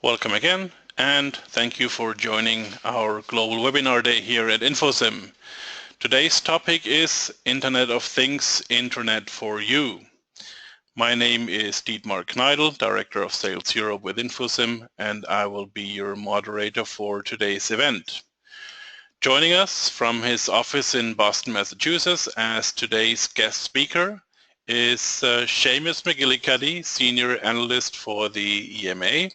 Welcome again, and thank you for joining our global webinar day here at Infosim. Today's topic is Internet of Things, Internet for You. My name is Dietmar Kneidl, Director of Sales Europe with Infosim, and I will be your moderator for today's event. Joining us from his office in Boston, Massachusetts as today's guest speaker is Shamus McGillicuddy, Senior Analyst for the EMA.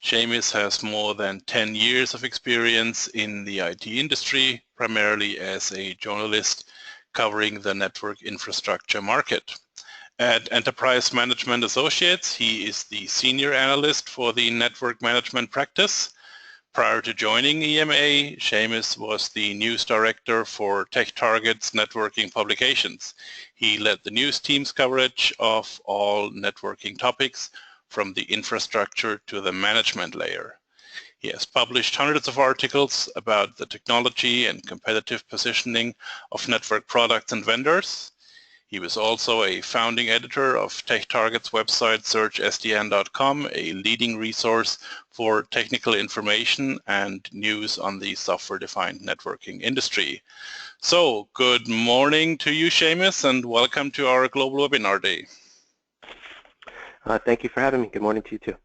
Shamus has more than 10 years of experience in the IT industry, primarily as a journalist covering the network infrastructure market. At Enterprise Management Associates, he is the Senior Analyst for the Network Management practice. Prior to joining EMA, Shamus was the News Director for TechTarget's networking publications. He led the news team's coverage of all networking topics, from the infrastructure to the management layer. He has published hundreds of articles about the technology and competitive positioning of network products and vendors. He was also a founding editor of TechTarget's website searchsdn.com, a leading resource for technical information and news on the software-defined networking industry. So, good morning to you, Shamus, and welcome to our global webinar day. Thank you for having me. Good morning to you too.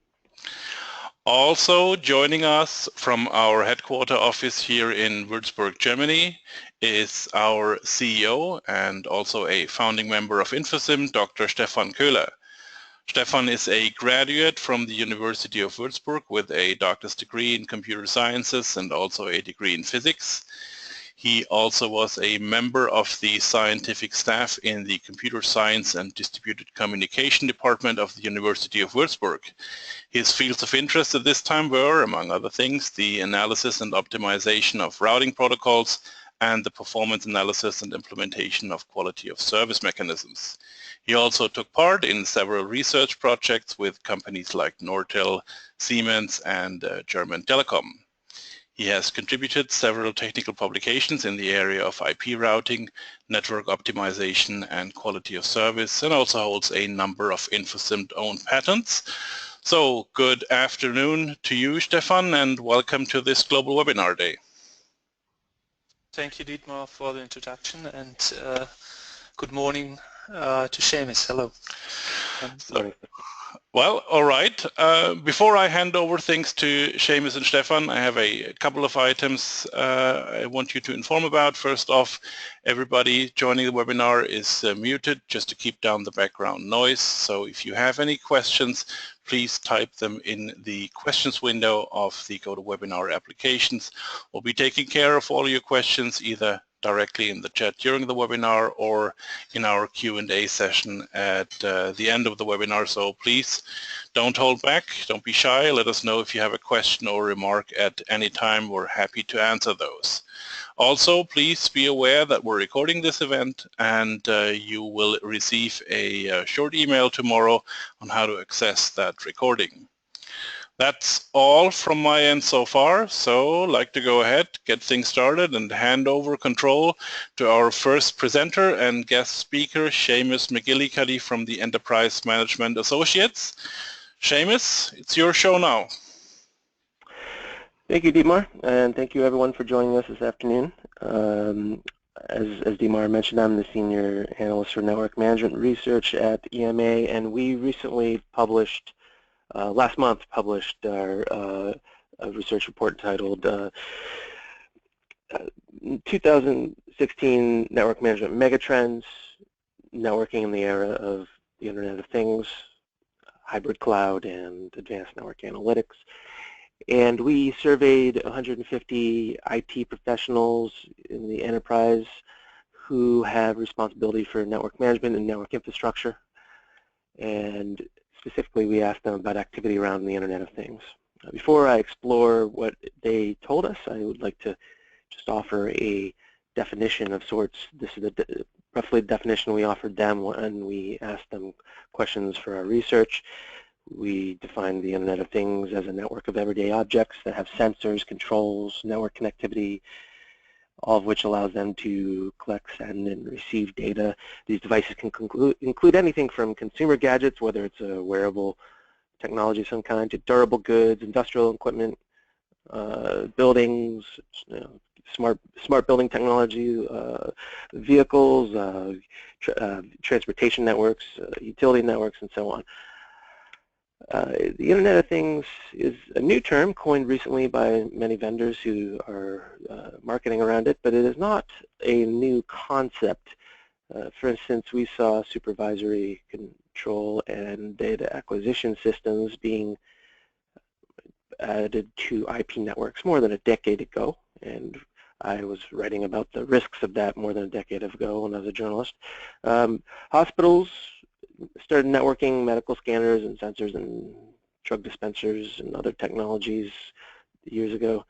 Also joining us from our headquarter office here in Würzburg, Germany is our CEO and also a founding member of Infosim, Dr. Stefan Köhler. Stefan is a graduate from the University of Würzburg with a doctor's degree in computer sciences and also a degree in physics. He also was a member of the scientific staff in the Computer Science and Distributed Communication Department of the University of Würzburg. His fields of interest at this time were, among other things, the analysis and optimization of routing protocols and the performance analysis and implementation of quality of service mechanisms. He also took part in several research projects with companies like Nortel, Siemens, and German Telecom. He has contributed several technical publications in the area of IP routing, network optimization, and quality of service, and also holds a number of Infosim-owned patents. So, good afternoon to you, Stefan, and welcome to this global webinar day. Thank you, Dietmar, for the introduction, and good morning to Shamus. Hello. Well, all right. Before I hand over things to Shamus and Stefan, I have a couple of items I want you to inform about. First off, everybody joining the webinar is muted just to keep down the background noise. So if you have any questions, please type them in the questions window of the GoToWebinar applications. We'll be taking care of all your questions either directly in the chat during the webinar or in our Q&A session at the end of the webinar. So please don't hold back, don't be shy. Let us know if you have a question or remark at any time. We're happy to answer those. Also, please be aware that we're recording this event and you will receive a short email tomorrow on how to access that recording. That's all from my end so far, so I'd like to go ahead, get things started, and hand over control to our first presenter and guest speaker, Shamus McGillicuddy from the Enterprise Management Associates. Shamus, it's your show now. Thank you, Dietmar, and thank you everyone for joining us this afternoon. As Dietmar mentioned, I'm the Senior Analyst for Network Management Research at EMA, and we recently published last month published our research report titled 2016 Network Management Megatrends, Networking in the Era of the Internet of Things, Hybrid Cloud, and Advanced Network Analytics. And we surveyed 150 IT professionals in the enterprise who have responsibility for network management and network infrastructure. And specifically, we asked them about activity around the Internet of Things. Before I explore what they told us, I would like to just offer a definition of sorts. This is roughly the definition we offered them when we asked them questions for our research. We defined the Internet of Things as a network of everyday objects that have sensors, controls, network connectivity, all of which allows them to collect, send, and receive data. These devices can include anything from consumer gadgets, whether it's a wearable technology of some kind, to durable goods, industrial equipment, buildings, smart building technology, vehicles, transportation networks, utility networks, and so on. The Internet of Things is a new term coined recently by many vendors who are marketing around it, but it is not a new concept. For instance, we saw supervisory control and data acquisition systems being added to IP networks more than a decade ago, and I was writing about the risks of that more than a decade ago when I was a journalist. Hospitals started networking medical scanners and sensors and drug dispensers and other technologies years ago,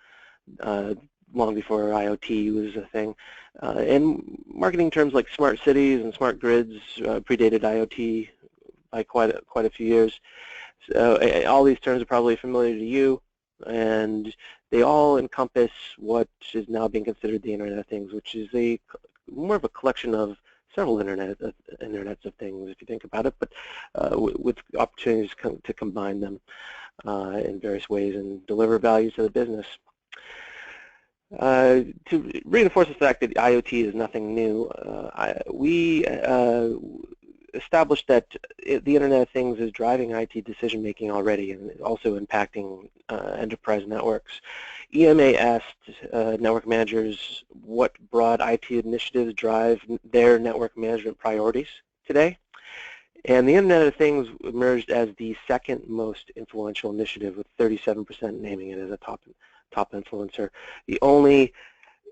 long before IoT was a thing. And marketing terms like smart cities and smart grids predated IoT by quite a few years. So all these terms are probably familiar to you, and they all encompass what is now being considered the Internet of Things, which is more of a collection of several internets of things, if you think about it, but with opportunities to combine them in various ways and deliver value to the business. To reinforce the fact that IoT is nothing new, we established that the Internet of Things is driving IT decision-making already and also impacting enterprise networks. EMA asked network managers what broad IT initiatives drive their network management priorities today. And the Internet of Things emerged as the second most influential initiative, with 37% naming it as a top influencer. The only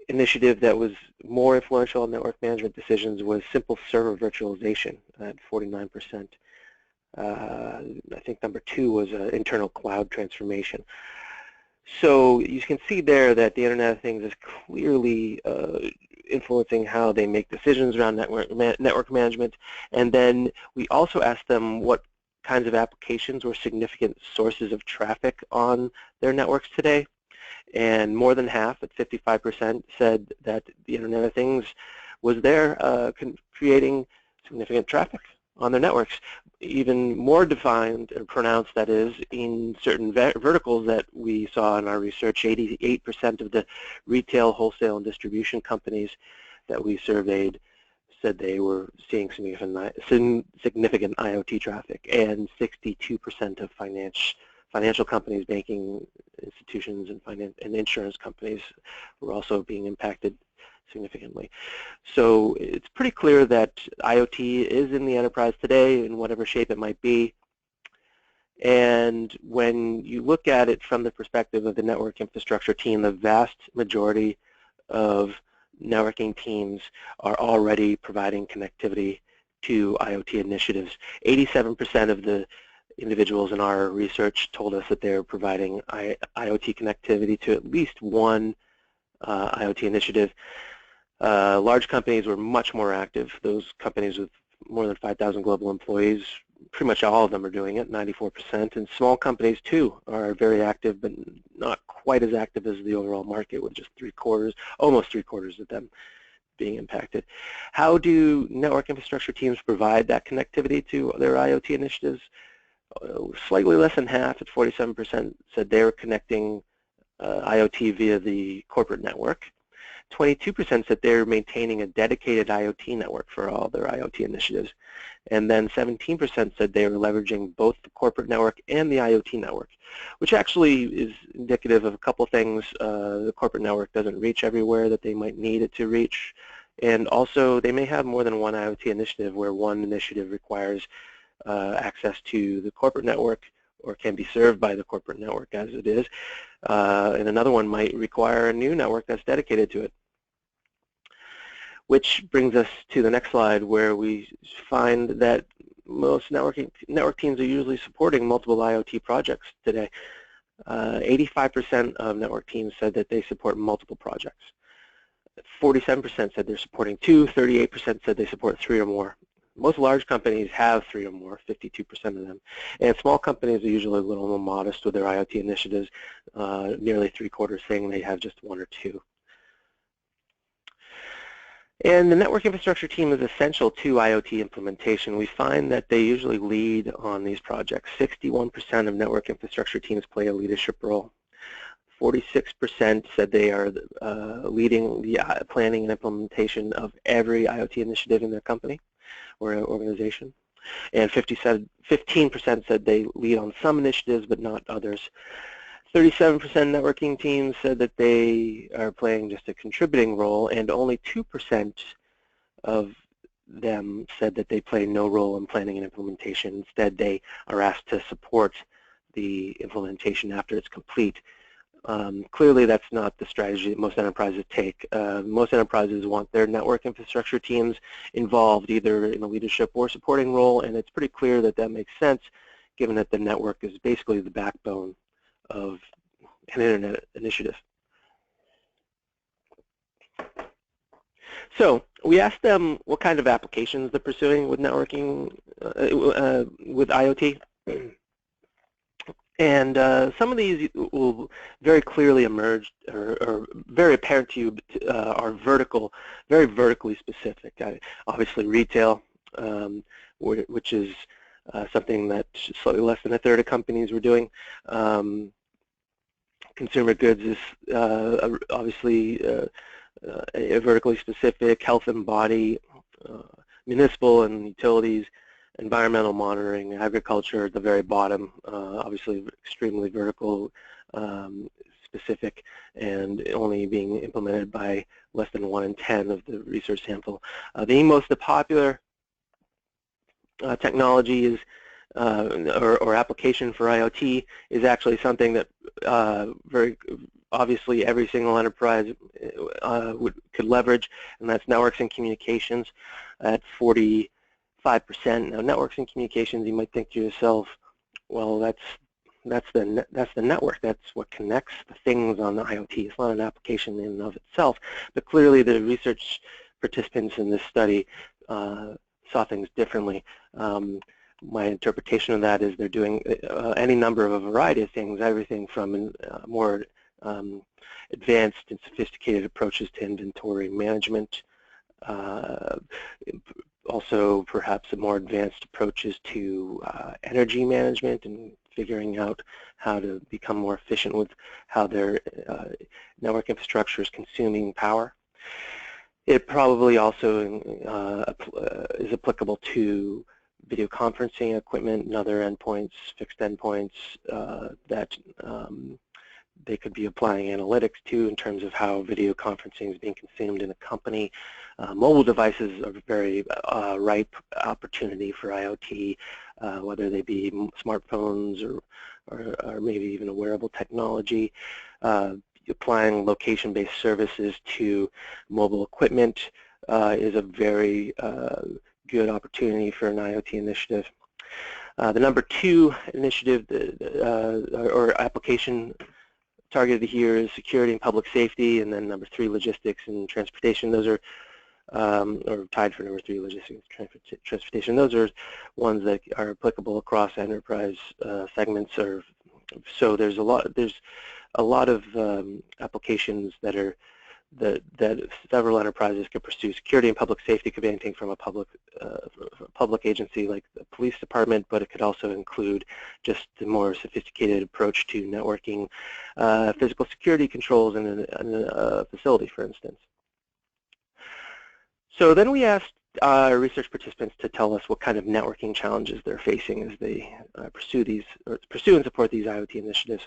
initiative that was more influential in network management decisions was simple server virtualization at 49%. I think number 2 was internal cloud transformation. So you can see there that the Internet of Things is clearly influencing how they make decisions around network management. And then we also asked them what kinds of applications were significant sources of traffic on their networks today. And more than half, at 55%, said that the Internet of Things was there creating significant traffic on their networks. Even more defined or pronounced, that is, in certain verticals that we saw in our research. 88% of the retail, wholesale, and distribution companies that we surveyed said they were seeing significant IoT traffic, and 62% of financial companies, banking institutions, and insurance companies were also being impacted significantly. So it's pretty clear that IoT is in the enterprise today in whatever shape it might be. And when you look at it from the perspective of the network infrastructure team, the vast majority of networking teams are already providing connectivity to IoT initiatives. 87% of the individuals in our research told us that they're providing IoT connectivity to at least one IoT initiative. Large companies were much more active. Those companies with more than 5,000 global employees, pretty much all of them are doing it, 94%. And small companies, too, are very active, but not quite as active as the overall market, with just almost three-quarters of them being impacted. How do network infrastructure teams provide that connectivity to their IoT initiatives? Slightly less than half, at 47%, said they were connecting IoT via the corporate network. 22% said they're maintaining a dedicated IoT network for all their IoT initiatives. And then 17% said they were leveraging both the corporate network and the IoT network, which actually is indicative of a couple things. The corporate network doesn't reach everywhere that they might need it to reach. And also, they may have more than one IoT initiative, where one initiative requires access to the corporate network or can be served by the corporate network as it is, and another one might require a new network that's dedicated to it. Which brings us to the next slide, where we find that most network teams are usually supporting multiple IoT projects today. 85% of network teams said that they support multiple projects. 47% said they're supporting 2, 38% said they support 3 or more. Most large companies have 3 or more, 52% of them. And small companies are usually a little more modest with their IoT initiatives, nearly 3/4 saying they have just 1 or 2. And the network infrastructure team is essential to IoT implementation. We find that they usually lead on these projects. 61% of network infrastructure teams play a leadership role. 46% said they are leading the planning and implementation of every IoT initiative in their company or organization. And 15% said they lead on some initiatives but not others. 37% networking teams said that they are playing just a contributing role, and only 2% of them said that they play no role in planning and implementation. Instead, they are asked to support the implementation after it's complete. Clearly, that's not the strategy that most enterprises take. Most enterprises want their network infrastructure teams involved either in a leadership or supporting role, and it's pretty clear that that makes sense given that the network is basically the backbone of an internet initiative. So we asked them what kind of applications they're pursuing with networking, with IoT. And some of these will very clearly emerge or very apparent to you are very vertically specific. Obviously retail, which is something that slightly less than a third of companies were doing. Consumer goods is obviously vertically specific, health and body, municipal and utilities, environmental monitoring, agriculture at the very bottom, obviously extremely vertical specific and only being implemented by less than 1 in 10 of the research sample. The most popular technology is or application for IoT is actually something that very obviously every single enterprise could leverage, and that's networks and communications at 45%. Now, networks and communications, you might think to yourself, well, that's the network. That's what connects the things on the IoT. It's not an application in and of itself, but clearly the research participants in this study saw things differently. My interpretation of that is they're doing any number of a variety of things, everything from more advanced and sophisticated approaches to inventory management, also perhaps more advanced approaches to energy management and figuring out how to become more efficient with how their network infrastructure is consuming power. It probably also is applicable to video conferencing equipment and other endpoints, fixed endpoints that they could be applying analytics to in terms of how video conferencing is being consumed in a company. Mobile devices are a very ripe opportunity for IoT, whether they be smartphones or maybe even a wearable technology. Applying location-based services to mobile equipment is a very good opportunity for an IoT initiative. The number 2 initiative or application targeted here is security and public safety, and then number 3, logistics and transportation. Those are, or tied for number 3, logistics and transportation. Those are ones that are applicable across enterprise segments. So there's a lot of applications that several enterprises could pursue. Security and public safety could be anything from a public agency like the police department, but it could also include just a more sophisticated approach to networking, physical security controls in a facility, for instance. So then we asked research participants to tell us what kind of networking challenges they're facing as they pursue and support these IoT initiatives.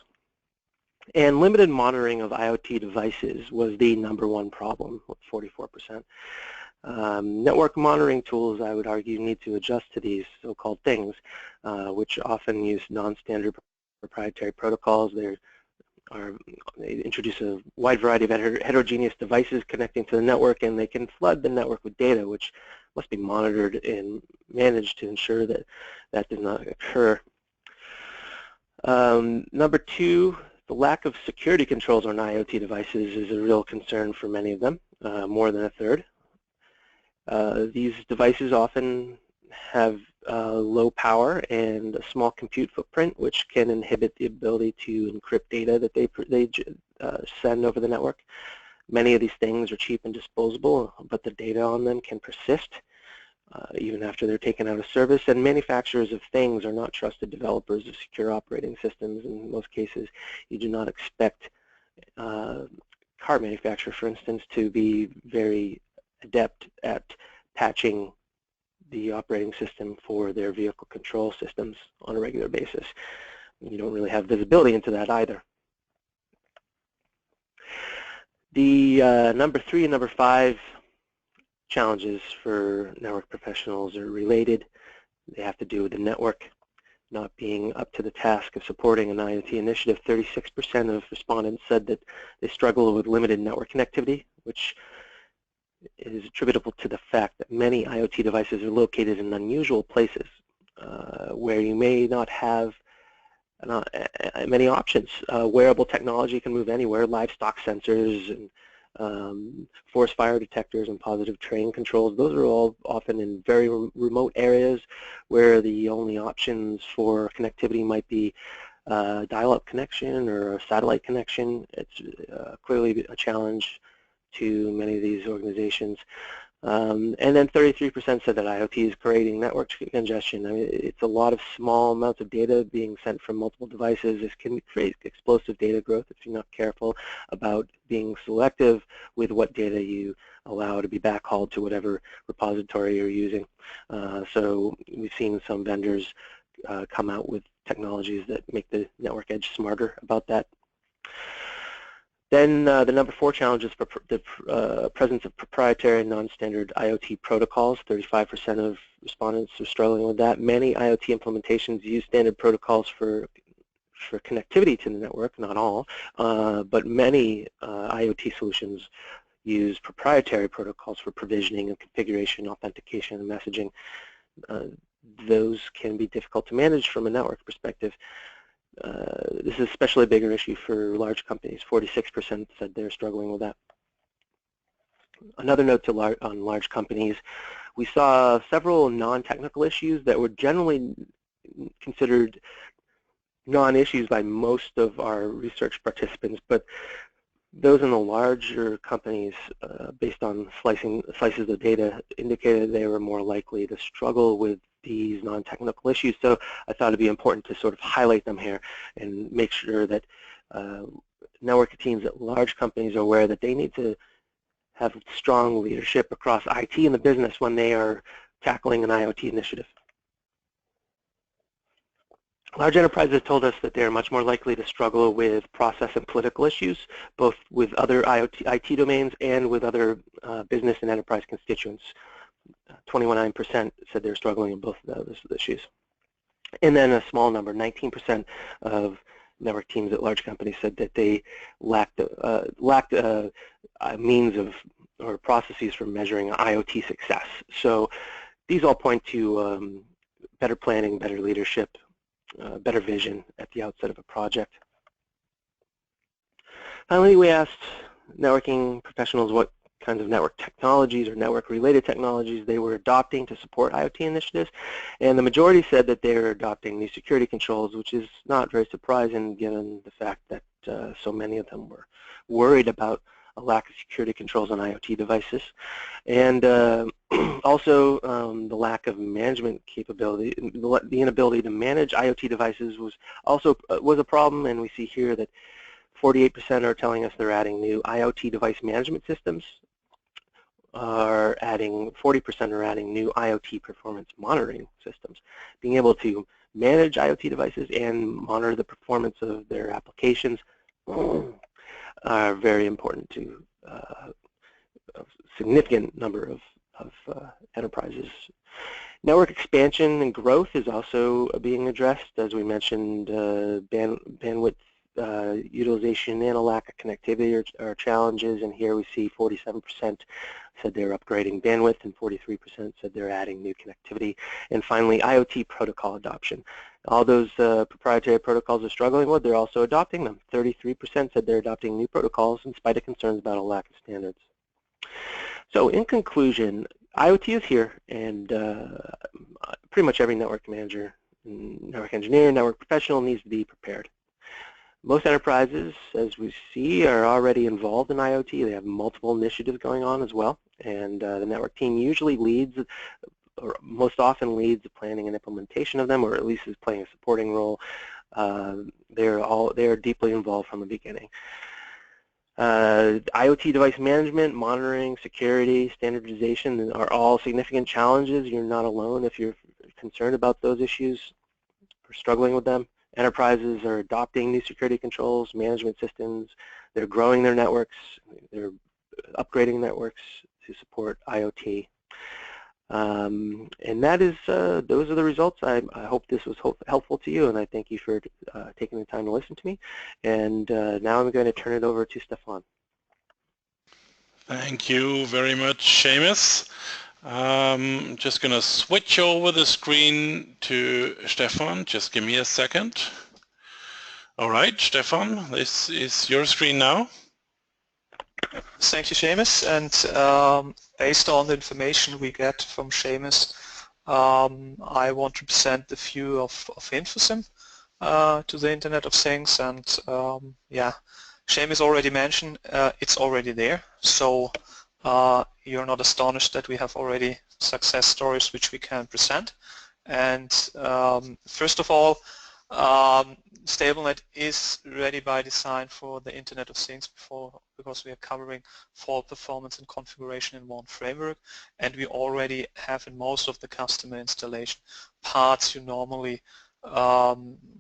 And limited monitoring of IoT devices was the number 1 problem, with 44%. Network monitoring tools, I would argue, need to adjust to these so-called things, which often use non-standard proprietary protocols. They introduce a wide variety of heterogeneous devices connecting to the network, and they can flood the network with data, which must be monitored and managed to ensure that that does not occur. Number 2, the lack of security controls on IoT devices is a real concern for many of them, more than a third. These devices often have low power and a small compute footprint, which can inhibit the ability to encrypt data that they send over the network. Many of these things are cheap and disposable, but the data on them can persist even after they're taken out of service, and manufacturers of things are not trusted developers of secure operating systems. In most cases, you do not expect car manufacturers, for instance, to be very adept at patching the operating system for their vehicle control systems on a regular basis. You don't really have visibility into that either. The number 3 and number 5 challenges for network professionals are related. They have to do with the network not being up to the task of supporting an IoT initiative. 36% of respondents said that they struggle with limited network connectivity, which is attributable to the fact that many IoT devices are located in unusual places where you may not have many options. Wearable technology can move anywhere. Livestock sensors and forest fire detectors and positive train controls, those are all often in very remote areas where the only options for connectivity might be dial-up connection or a satellite connection. It's clearly a challenge to many of these organizations. And then 33% said that IoT is creating network congestion. I mean, it's a lot of small amounts of data being sent from multiple devices. This can create explosive data growth if you're not careful about being selective with what data you allow to be backhauled to whatever repository you're using. So we've seen some vendors come out with technologies that make the network edge smarter about that. Then the number 4 challenge is the presence of proprietary non-standard IoT protocols. 35% of respondents are struggling with that. Many IoT implementations use standard protocols for connectivity to the network, not all, but many IoT solutions use proprietary protocols for provisioning and configuration, authentication, and messaging. Those can be difficult to manage from a network perspective. This is especially a bigger issue for large companies. 46% said they're struggling with that. Another note on large companies, we saw several non-technical issues that were generally considered non-issues by most of our research participants, but those in the larger companies, based on slices of data, indicated they were more likely to struggle with these non-technical issues. So I thought it'd be important to sort of highlight them here and make sure that network teams at large companies are aware that they need to have strong leadership across IT and the business when they are tackling an IoT initiative. Large enterprises told us that they're much more likely to struggle with process and political issues, both with other IT domains and with other business and enterprise constituents. 29% said they're struggling in both of those issues. And then a small number, 19% of network teams at large companies said that they lacked means of or processes for measuring IoT success. So these all point to better planning, better leadership, better vision at the outset of a project. Finally, we asked networking professionals what kinds of network technologies or network-related technologies they were adopting to support IoT initiatives, and the majority said that they were adopting new security controls, which is not very surprising given the fact that so many of them were worried about a lack of security controls on IoT devices, and also the lack of management capability, the inability to manage IoT devices was a problem, and we see here that 48% are telling us they're adding new IoT device management systems, 40% are adding new IoT performance monitoring systems. Being able to manage IoT devices and monitor the performance of their applications are very important to a significant number of enterprises. Network expansion and growth is also being addressed. As we mentioned, bandwidth utilization and a lack of connectivity are challenges, and here we see 47% said they're upgrading bandwidth and 43% said they're adding new connectivity. And finally, IoT protocol adoption. All those proprietary protocols are struggling with, they're also adopting them. 33% said they're adopting new protocols in spite of concerns about a lack of standards. So in conclusion, IoT is here, and pretty much every network manager, network engineer, network professional needs to be prepared. Most enterprises, as we see, are already involved in IoT. They have multiple initiatives going on as well, and the network team usually leads, or most often leads the planning and implementation of them, or at least is playing a supporting role. They are deeply involved from the beginning. IoT device management, monitoring, security, standardization are all significant challenges. You're not alone if you're concerned about those issues or struggling with them. Enterprises are adopting new security controls, management systems. They're growing their networks. They're upgrading networks to support IoT. And that is, those are the results. I hope this was helpful to you, and I thank you for taking the time to listen to me. And now I'm going to turn it over to Stefan. Thank you very much, Shamus. I'm just going to switch over the screen to Stefan. Just give me a second. All right, Stefan, this is your screen now. Thank you, Shamus. And based on the information we get from Shamus, I want to present the view of Infosim to the Internet of Things. And yeah, Shamus already mentioned it's already there. So you're not astonished that we have already success stories which we can present. And first of all, StableNet is ready by design for the Internet of Things because we are covering fault performance and configuration in one framework, and we already have in most of the customer installation parts you normally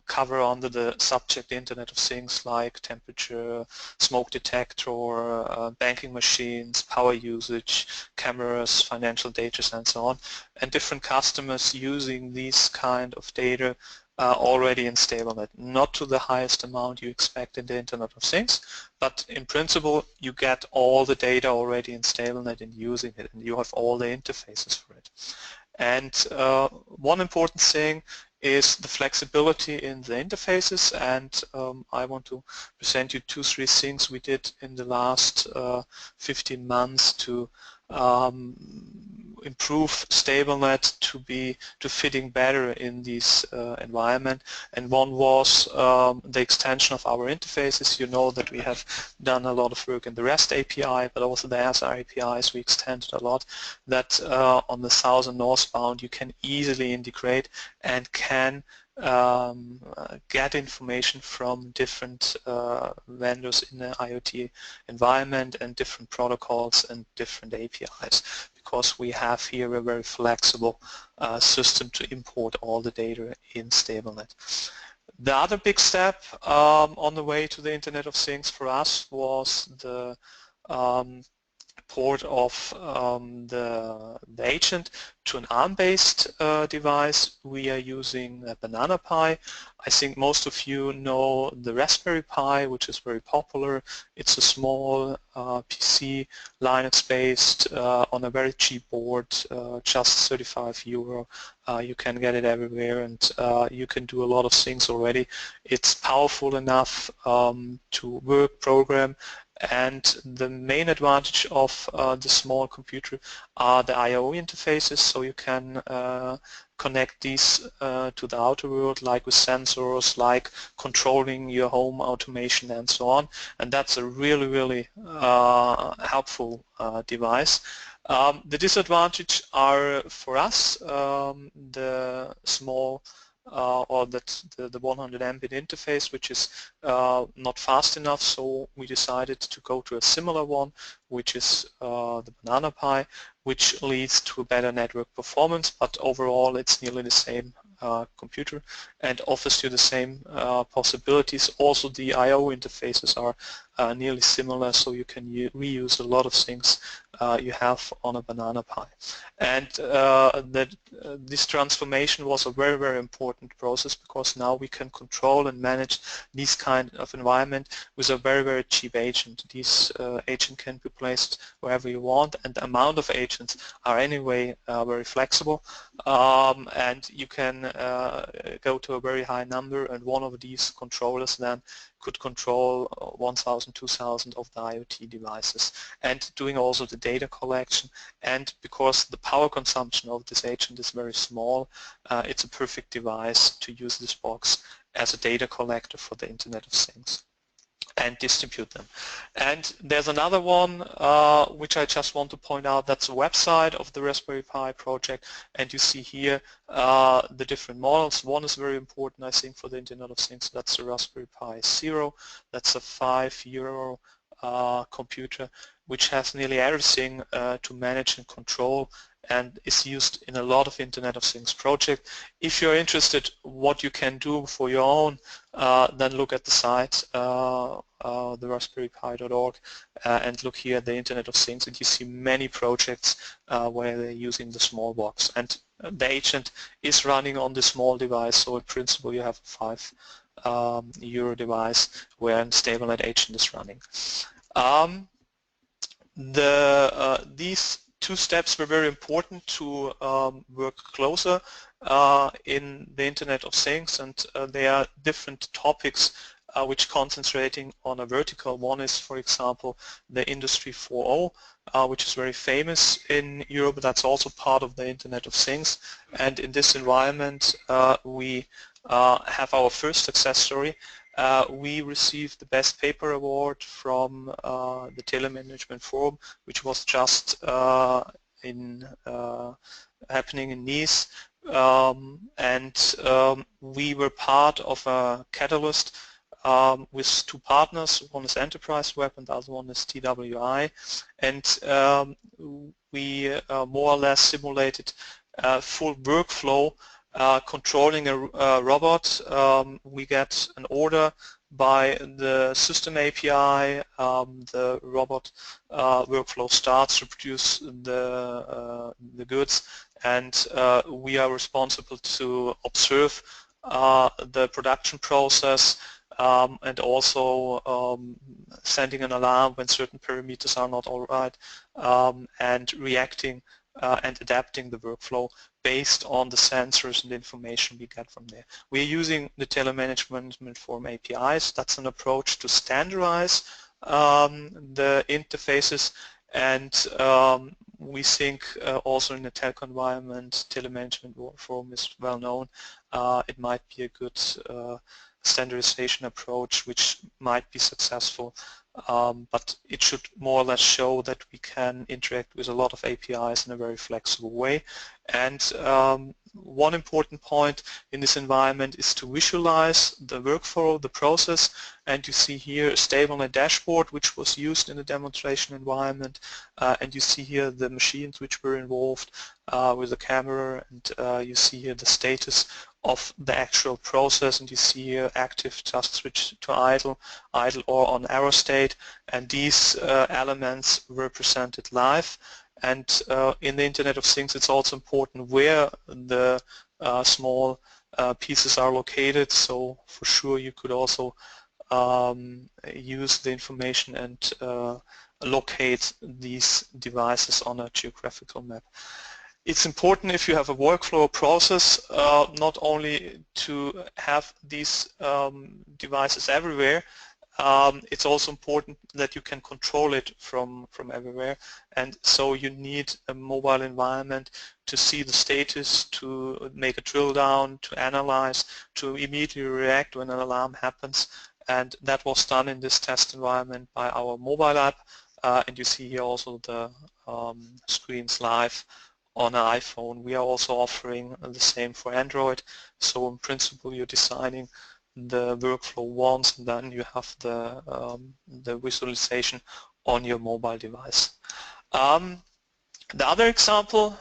cover under the subject Internet of Things, like temperature, smoke detector, banking machines, power usage, cameras, financial data, and so on. And different customers using these kind of data already in StableNet, not to the highest amount you expect in the Internet of Things, but in principle you get all the data already in StableNet and using it, and you have all the interfaces for it. And one important thing is the flexibility in the interfaces, and I want to present you 2-3 things we did in the last 15 months to improve StableNet to fitting better in this environment. And one was the extension of our interfaces. You know that we have done a lot of work in the REST API, but also the ASR APIs we extended a lot, that on the south and northbound you can easily integrate and can get information from different vendors in the IoT environment and different protocols and different APIs, because we have here a very flexible system to import all the data in StableNet. The other big step on the way to the Internet of Things for us was the port of the agent to an ARM-based device. We are using a Banana Pi. I think most of you know the Raspberry Pi, which is very popular. It's a small PC, Linux-based, on a very cheap board, just 35 euro. You can get it everywhere, and you can do a lot of things already. It's powerful enough to work, program, and the main advantage of the small computer are the I/O interfaces, so you can connect these to the outer world, like with sensors, like controlling your home automation and so on, and that's a really, really helpful device. The disadvantage are for us the small or the 100 Mbit interface, which is not fast enough, so we decided to go to a similar one, which is the Banana Pi, which leads to better network performance, but overall it's nearly the same computer and offers you the same possibilities. Also the I/O interfaces are nearly similar, so you can reuse a lot of things you have on a Banana Pi. And this transformation was a very, very important process, because now we can control and manage this kind of environment with a very, very cheap agent. This agent can be placed wherever you want, and the amount of agents are anyway very flexible, and you can go to a very high number, and one of these controllers then could control 1,000, 2,000 of the IoT devices, and doing also the data collection. And because the power consumption of this agent is very small, it's a perfect device to use this box as a data collector for the Internet of Things and distribute them. And there's another one which I just want to point out. That's a website of the Raspberry Pi project, and you see here the different models. One is very important, I think, for the Internet of Things. That's the Raspberry Pi Zero. That's a €5 computer which has nearly everything to manage and control and is used in a lot of Internet of Things projects. If you're interested what you can do for your own, then look at the site, the raspberrypi.org, and look here at the Internet of Things, and you see many projects where they're using the small box. And the agent is running on the small device, so in principle you have a €5 device where a StableNet agent is running. These two steps were very important to work closer in the Internet of Things, and there are different topics which concentrating on a vertical. One is, for example, the Industry 4.0, which is very famous in Europe. That's also part of the Internet of Things, and in this environment we have our first success story. We received the Best Paper Award from the Telemanagement Forum, which was just happening in Nice, and we were part of a catalyst with two partners. One is Enterprise Web and the other one is TWI, and we more or less simulated a full workflow controlling a robot. We get an order by the system API, the robot workflow starts to produce the goods, and we are responsible to observe the production process and also sending an alarm when certain parameters are not all right, and reacting and adapting the workflow based on the sensors and the information we get from there. We're using the Telemanagement Forum APIs. That's an approach to standardize the interfaces, and we think also in the telco environment, Telemanagement Forum is well known. It might be a good standardization approach which might be successful. But it should more or less show that we can interact with a lot of APIs in a very flexible way. And one important point in this environment is to visualize the workflow, the process, and you see here a StableNet dashboard which was used in the demonstration environment, and you see here the machines which were involved with the camera, and you see here the status of the actual process, and you see here active just switch to idle or on error state, and these elements were presented live. And in the Internet of Things it's also important where the small pieces are located, so for sure you could also use the information and locate these devices on a geographical map. It's important if you have a workflow process not only to have these devices everywhere, it's also important that you can control it from everywhere, and so you need a mobile environment to see the status, to make a drill down, to analyze, to immediately react when an alarm happens, and that was done in this test environment by our mobile app, and you see here also the screens live on an iPhone. We are also offering the same for Android, so in principle you're designing the workflow once and then you have the visualization on your mobile device. The other example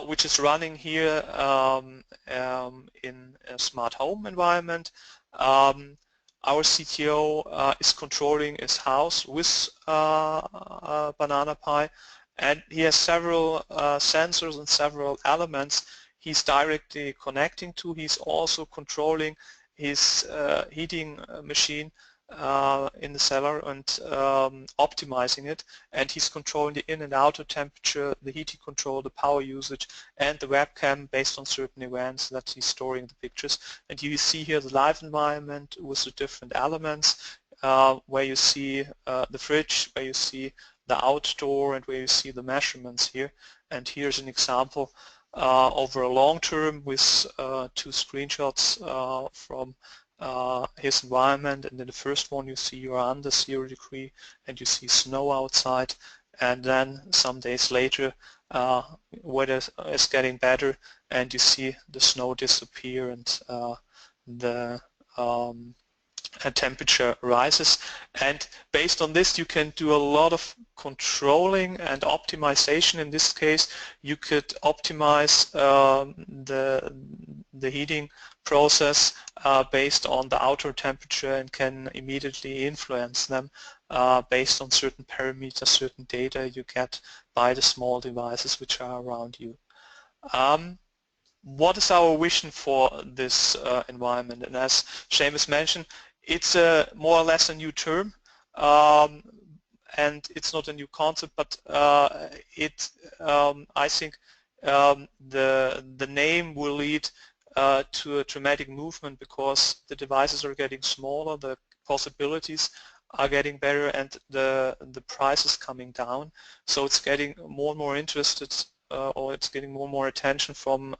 which is running here in a smart home environment, our CTO is controlling his house with Banana Pi, and he has several sensors and several elements he's directly connecting to. He's also controlling his heating machine in the cellar and optimizing it, and he's controlling the in and outer temperature, the heating control, the power usage, and the webcam based on certain events that he's storing the pictures. And you see here the live environment with the different elements where you see the fridge, where you see the outdoor, and where you see the measurements here. And here's an example over a long term with two screenshots from his environment, and in the first one you see you're under 0 degree and you see snow outside, and then some days later weather is getting better and you see the snow disappear and the temperature rises. And based on this you can do a lot of controlling and optimization. In this case you could optimize the heating process based on the outer temperature and can immediately influence them based on certain parameters, certain data you get by the small devices which are around you. What is our vision for this environment? And as Shamus mentioned, it's more or less a new term, and it's not a new concept, but I think the name will lead to a dramatic movement because the devices are getting smaller, the possibilities are getting better, and the price is coming down. So it's getting more and more interested, or it's getting more and more attention from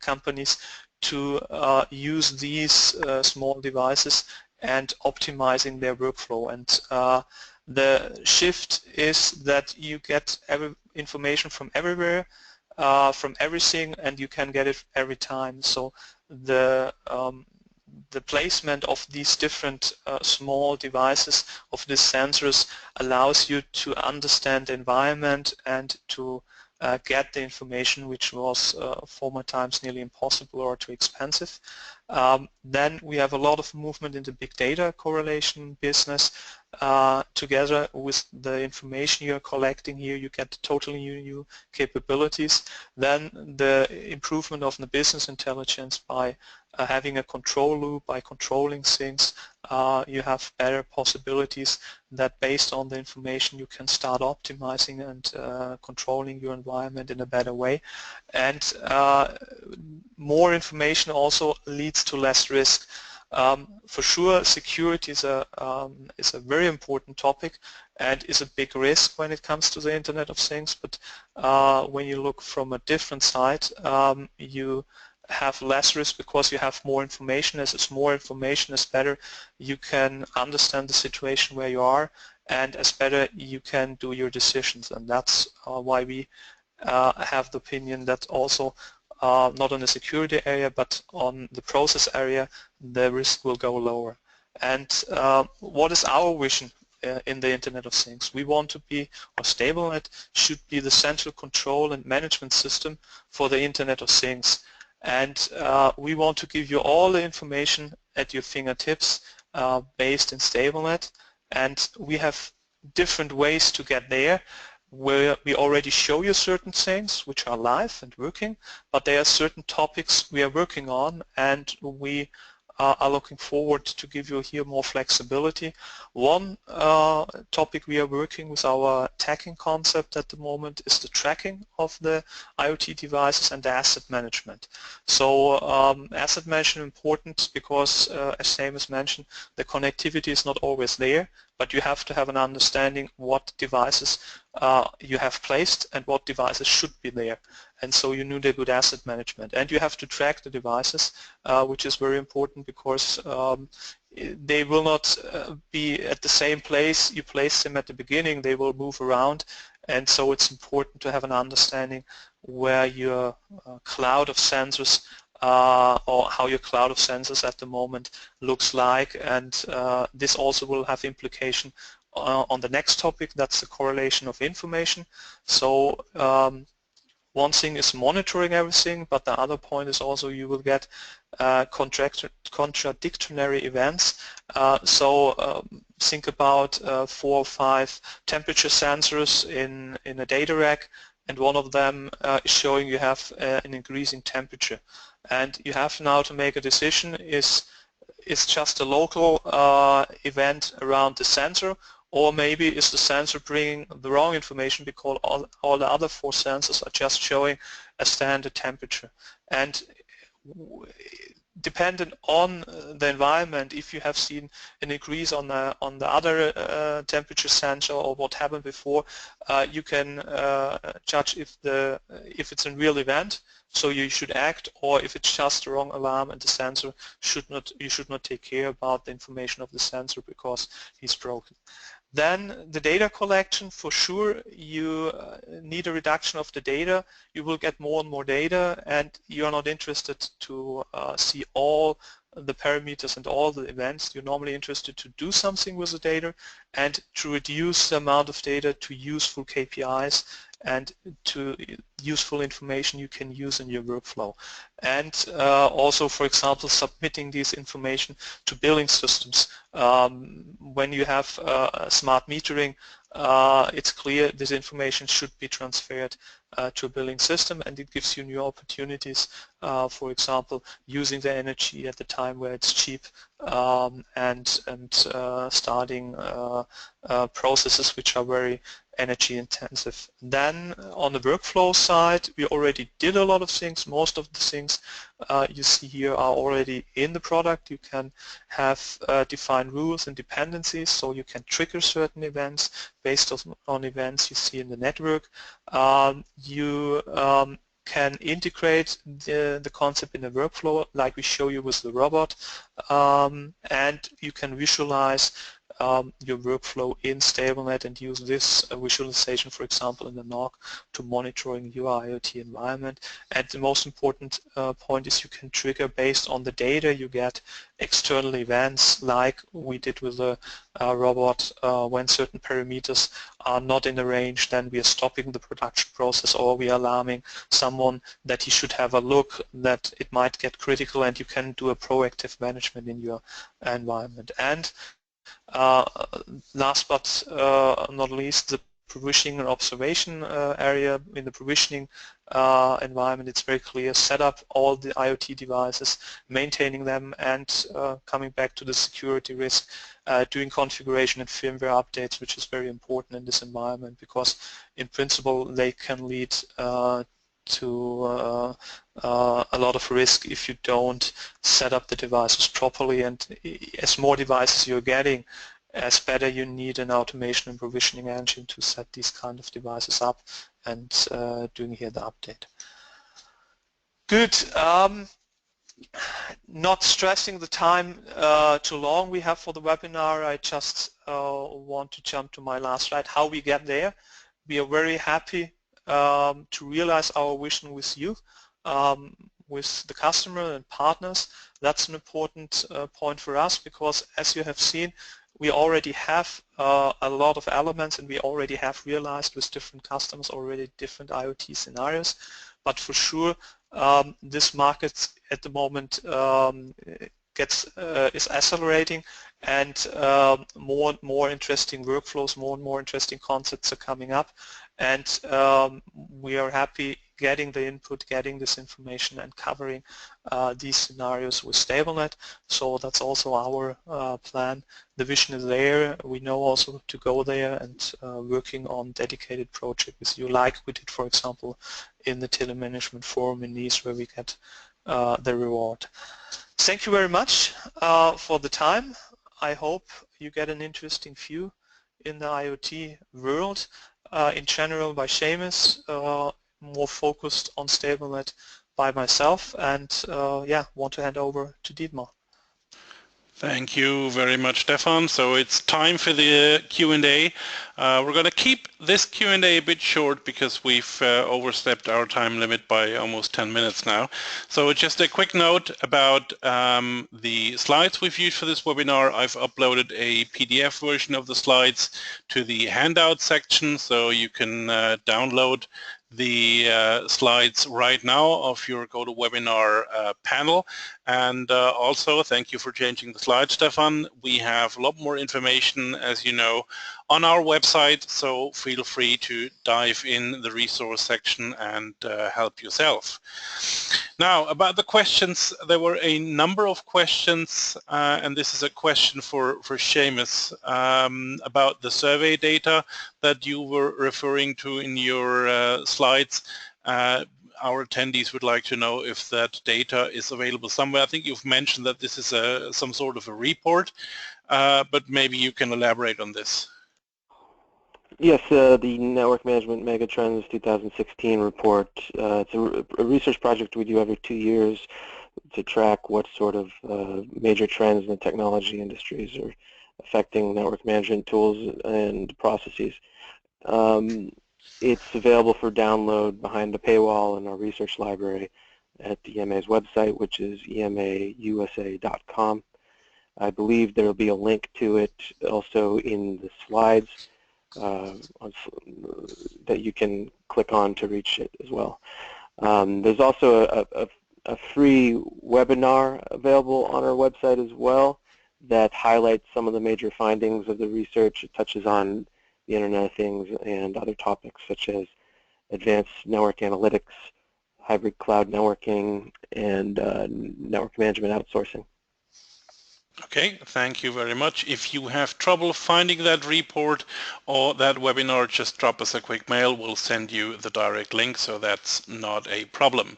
companies to use these small devices and optimizing their workflow. And the shift is that you get information from everywhere, from everything, and you can get it every time. So the placement of these different small devices, of these sensors, allows you to understand the environment and to get the information which was former times nearly impossible or too expensive. Then we have a lot of movement in the big data correlation business. Together with the information you're collecting here, you get totally new capabilities. Then the improvement of the business intelligence by having a control loop, by controlling things, you have better possibilities that based on the information you can start optimizing and controlling your environment in a better way. And more information also leads to less risk. For sure, security is a very important topic and is a big risk when it comes to the Internet of Things, but when you look from a different side, you have less risk because you have more information. As it's more information, as better you can understand the situation where you are, and as better you can do your decisions. And that's why we have the opinion that also not on the security area but on the process area the risk will go lower. And what is our vision in the Internet of Things? We want to be, or StableNet should be, the central control and management system for the Internet of Things. And we want to give you all the information at your fingertips based in StableNet, and we have different ways to get there, where we already show you certain things which are live and working, but there are certain topics we are working on, and we are looking forward to give you here more flexibility. One topic we are working with our tagging concept at the moment is the tracking of the IoT devices and the asset management. So asset management is important because, as Shamus mentioned, the connectivity is not always there, but you have to have an understanding what devices you have placed and what devices should be there. And so you need a good asset management. And you have to track the devices, which is very important because they will not be at the same place you place them at the beginning. They will move around, and so it's important to have an understanding where your cloud of sensors or how your cloud of sensors at the moment looks like. And this also will have implication on the next topic, that's the correlation of information. So one thing is monitoring everything, but the other point is also you will get contradictory events. Think about 4 or 5 temperature sensors in a data rack, and one of them is showing you have an increasing temperature. And you have now to make a decision, is just a local event around the sensor, or maybe is the sensor bringing the wrong information because all the other 4 sensors are just showing a standard temperature. And dependent on the environment, if you have seen an increase on the other temperature sensor or what happened before, you can judge if it's a real event, so you should act, or if it's just a wrong alarm and the sensor you should not take care about the information of the sensor because he's broken. Then the data collection, for sure, you need a reduction of the data. You will get more and more data, and you are not interested to see all the parameters and all the events. You're normally interested to do something with the data and to reduce the amount of data to useful KPIs and to useful information you can use in your workflow. And also, for example, submitting this information to billing systems. When you have smart metering, it's clear this information should be transferred to a billing system, and it gives you new opportunities, for example, using the energy at the time where it's cheap, and starting processes which are very energy intensive. Then on the workflow side, we already did a lot of things. Most of the things you see here are already in the product. You can have defined rules and dependencies, so you can trigger certain events based on events you see in the network. You can integrate the concept in a workflow like we show you with the robot, and you can visualize your workflow in StableNet and use this visualization, for example, in the NOC to monitoring your IoT environment. And the most important point is you can trigger based on the data you get external events like we did with the robot. When certain parameters are not in the range, then we are stopping the production process, or we are alarming someone that he should have a look, that it might get critical, and you can do a proactive management in your environment. And last but not least, the provisioning and observation area. In the provisioning environment, it's very clear: set up all the IoT devices, maintaining them, and coming back to the security risk, doing configuration and firmware updates, which is very important in this environment because in principle they can lead to a lot of risk if you don't set up the devices properly. And as more devices you're getting, as better you need an automation and provisioning engine to set these kind of devices up, and doing here the update. Good. Not stressing the time too long we have for the webinar, I just want to jump to my last slide, how we get there. We are very happy to realize our vision with you, with the customer and partners. That's an important point for us because, as you have seen, we already have a lot of elements, and we already have realized with different customers already different IoT scenarios. But for sure, this market at the moment is accelerating, and more and more interesting workflows, more and more interesting concepts are coming up, and we are happy getting the input, getting this information, and covering these scenarios with StableNet. So that's also our plan. The vision is there. We know also to go there, and working on dedicated project with you, like we did, for example, in the Telemanagement Forum in Nice, where we get the reward. Thank you very much for the time. I hope you get an interesting view in the IoT world. In general by Shamus, more focused on StableNet by myself, and yeah, want to hand over to Dietmar. Thank you very much, Stefan. So it's time for the Q&A. We're going to keep this Q&A a bit short because we've overstepped our time limit by almost 10 minutes now. So just a quick note about the slides we've used for this webinar. I've uploaded a PDF version of the slides to the handout section, so you can download the slides right now of your GoToWebinar panel. And also, thank you for changing the slides, Stefan. We have a lot more information, as you know, on our website, so feel free to dive in the resource section and help yourself. Now, about the questions, there were a number of questions, and this is a question for Shamus about the survey data that you were referring to in your slides. our attendees would like to know if that data is available somewhere. I think you've mentioned that this is some sort of a report, but maybe you can elaborate on this. Yes, the Network Management Megatrends 2016 report. It's a research project we do every 2 years to track what sort of major trends in the technology industries are affecting network management tools and processes. It's available for download behind the paywall in our research library at the EMA's website, which is emausa.com. I believe there will be a link to it also in the slides that you can click on to reach it as well. There's also a free webinar available on our website as well that highlights some of the major findings of the research. It touches on the Internet of Things and other topics such as advanced network analytics, hybrid cloud networking, and network management outsourcing. Okay, thank you very much. If you have trouble finding that report or that webinar, just drop us a quick mail. We'll send you the direct link, so that's not a problem.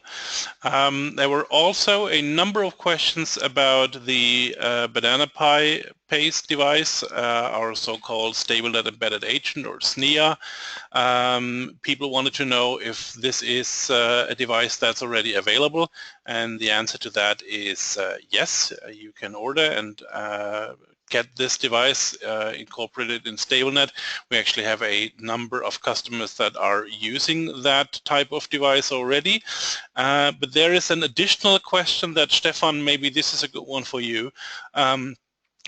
There were also a number of questions about the Banana Pi based device, our so-called StableNet Embedded Agent, or SNIA. People wanted to know if this is a device that's already available, and the answer to that is yes. You can order and get this device incorporated in StableNet. We actually have a number of customers that are using that type of device already. But there is an additional question that, Stefan, maybe this is a good one for you.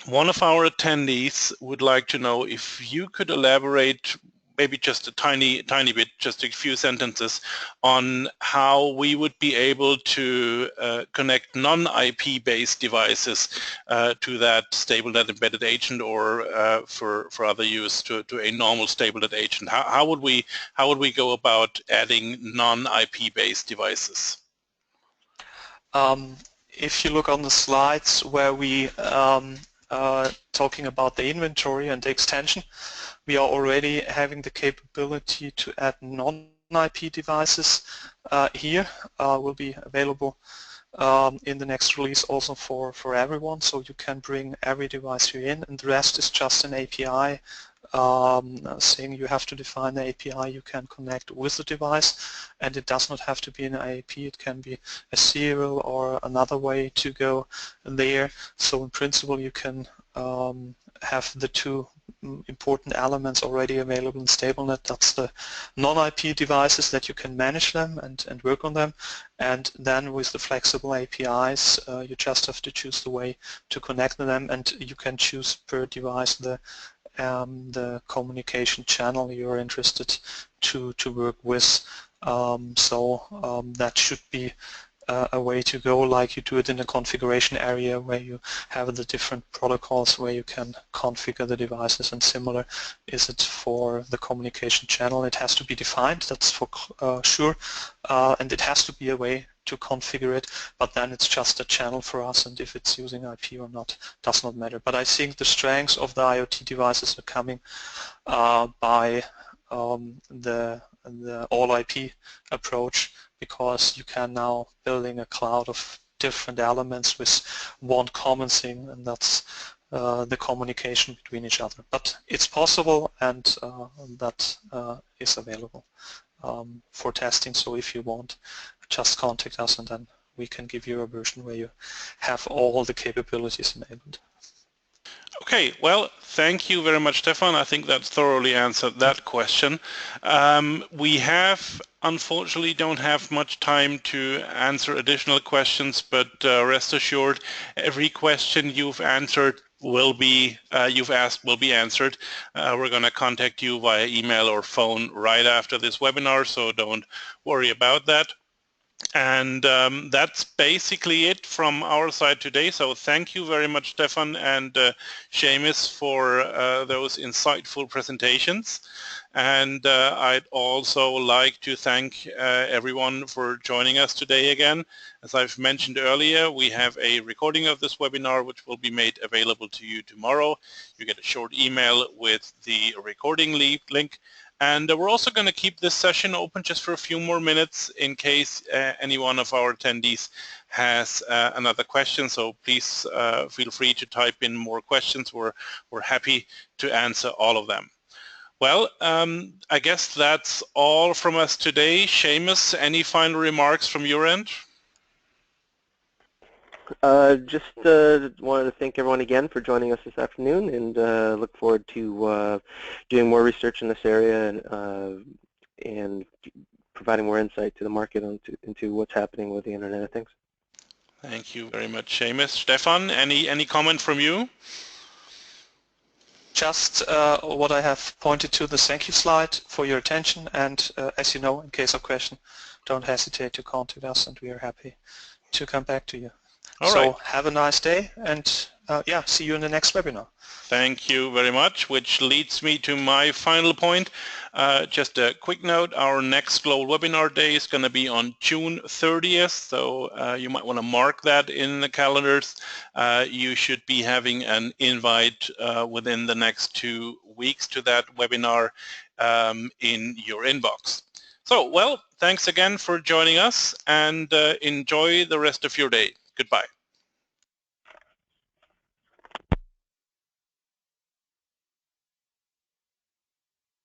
One of our attendees would like to know if you could elaborate maybe just a tiny bit, just a few sentences, on how we would be able to connect non-IP based devices to that StableNet embedded agent, or for other use to a normal StableNet agent. How would we go about adding non-IP based devices? If you look on the slides where we talking about the inventory and the extension, we are already having the capability to add non-IP devices here. Will be available in the next release also for everyone, so you can bring every device here in, and the rest is just an API saying you have to define the API you can connect with the device, and it does not have to be an IAP. It can be a serial or another way to go there. So in principle you can have the two important elements already available in StableNet. That's the non-IP devices that you can manage them and work on them, and then with the flexible APIs you just have to choose the way to connect them, and you can choose per device the communication channel you're interested to work with. That should be a way to go, like you do it in the configuration area where you have the different protocols where you can configure the devices, and similar is it for the communication channel. It has to be defined, that's for sure, and it has to be a way to configure it, but then it's just a channel for us, and if it's using IP or not does not matter. But I think the strengths of the IoT devices are coming by the all IP approach, because you can now building a cloud of different elements with one common thing, and that's the communication between each other. But it's possible, and that is available for testing. So if you want, just contact us, and then we can give you a version where you have all the capabilities enabled. Okay, well, thank you very much, Stefan. I think that thoroughly answered that question. We unfortunately don't have much time to answer additional questions, but rest assured, every question you've answered you've asked will be answered. We're going to contact you via email or phone right after this webinar, so don't worry about that. And that's basically it from our side today. So thank you very much, Stefan and Shamus, for those insightful presentations. And I'd also like to thank everyone for joining us today again. As I've mentioned earlier, we have a recording of this webinar which will be made available to you tomorrow. You get a short email with the recording link. And we're also going to keep this session open just for a few more minutes in case any one of our attendees has another question. So please feel free to type in more questions. We're happy to answer all of them. Well, I guess that's all from us today. Shamus, any final remarks from your end? Just wanted to thank everyone again for joining us this afternoon, and look forward to doing more research in this area and providing more insight to the market into what's happening with the Internet of Things. Thank you very much, Shamus. Stefan, any comment from you? Just what I have pointed to the thank you slide for your attention, and as you know, in case of question, don't hesitate to contact us, and we are happy to come back to you. All right. Have a nice day, and yeah, see you in the next webinar. Thank you very much, which leads me to my final point. Just a quick note, our next Global Webinar Day is going to be on June 30th, so you might want to mark that in the calendars. You should be having an invite within the next 2 weeks to that webinar in your inbox. So, well, thanks again for joining us, and enjoy the rest of your day. Goodbye.